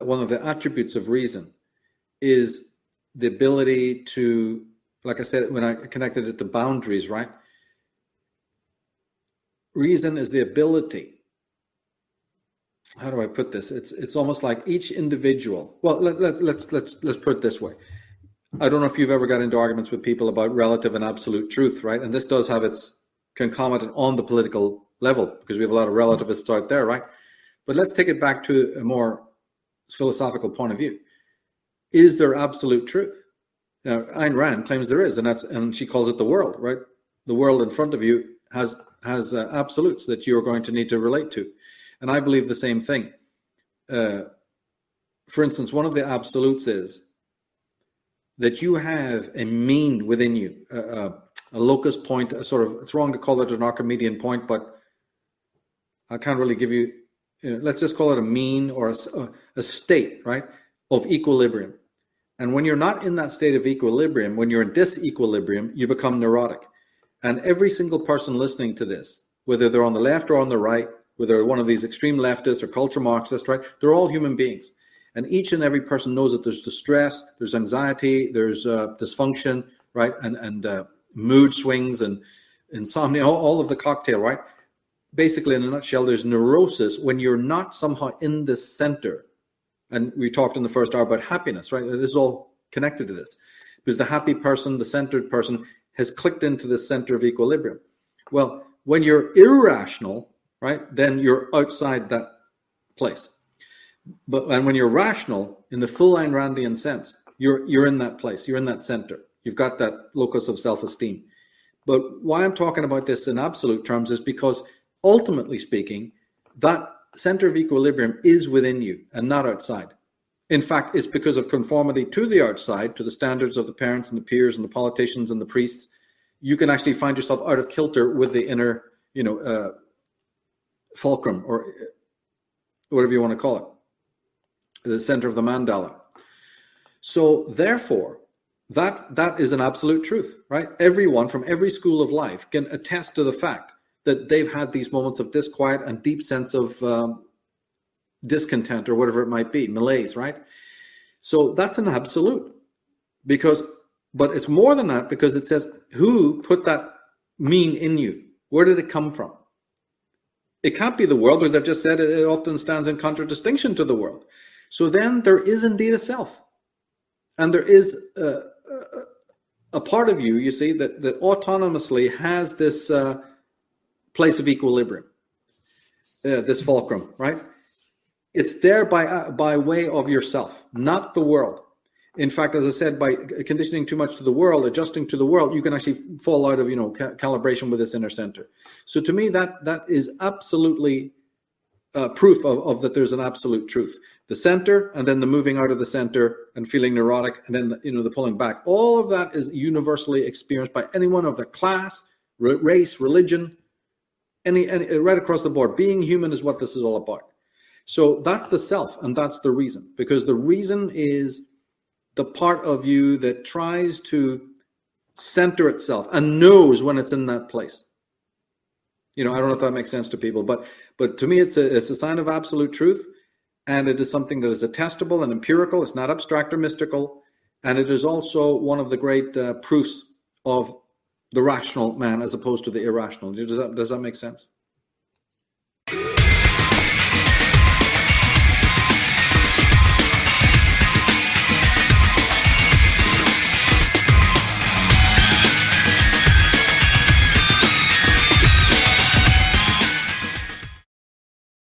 one of the attributes of reason is the ability to, like I said, when I connected it to boundaries, right? Reason is the ability, how do I put this? It's almost like each individual. Well, let's put it this way. I don't know if you've ever got into arguments with people about relative and absolute truth, right? And this does have its concomitant on the political level, because we have a lot of relativists out there, right? But let's take it back to a more philosophical point of view. Is there absolute truth? Now, Ayn Rand claims there is, and she calls it the world, right? The world in front of you has absolutes that you're going to need to relate to. And I believe the same thing. For instance, one of the absolutes is that you have a mean within you, a locus point, a sort of, it's wrong to call it an Archimedean point, but I can't really give you, let's just call it a mean or a state, right, of equilibrium. And when you're not in that state of equilibrium, when you're in disequilibrium, you become neurotic. And every single person listening to this, whether they're on the left or on the right, whether they're one of these extreme leftists or culture Marxists, right, they're all human beings. And each and every person knows that there's distress, there's anxiety, there's dysfunction, right, and mood swings and insomnia, all of the cocktail, right? Basically, in a nutshell, there's neurosis when you're not somehow in the center. And we talked in the first hour about happiness, right? This is all connected to this. Because the happy person, the centered person, has clicked into the center of equilibrium. Well, when you're irrational, right, then you're outside that place. And when you're rational, in the full Ayn Randian sense, you're in that place, you're in that center. You've got that locus of self-esteem. But why I'm talking about this in absolute terms is because ultimately speaking, that center of equilibrium is within you and not outside. In fact, it's because of conformity to the outside, to the standards of the parents and the peers and the politicians and the priests, you can actually find yourself out of kilter with the inner, fulcrum, or whatever you want to call it, the center of the mandala. So therefore, that is an absolute truth, right? Everyone from every school of life can attest to the fact that they've had these moments of disquiet and deep sense of discontent, or whatever it might be, malaise, right? So that's an absolute, but it's more than that, because it says who put that mean in you? Where did it come from? It can't be the world, because I've just said it often stands in contradistinction to the world. So then there is indeed a self, and there is a part of you, you see, that autonomously has this place of equilibrium, this fulcrum, right? It's there by way of yourself, not the world. In fact, as I said, by conditioning too much to the world, adjusting to the world, you can actually fall out of, calibration with this inner center. So to me, that is absolutely proof of that there's an absolute truth. The center, and then the moving out of the center and feeling neurotic, and then the pulling back. All of that is universally experienced by anyone of the class, race, religion, any right across the board. Being human is what this is all about. So that's the self, and that's the reason, because the reason is the part of you that tries to center itself and knows when it's in that place. I don't know if that makes sense to people, but to me, it's a sign of absolute truth, and it is something that is attestable and empirical. It's not abstract or mystical, and it is also one of the great proofs of the rational man as opposed to the irrational. Does that make sense?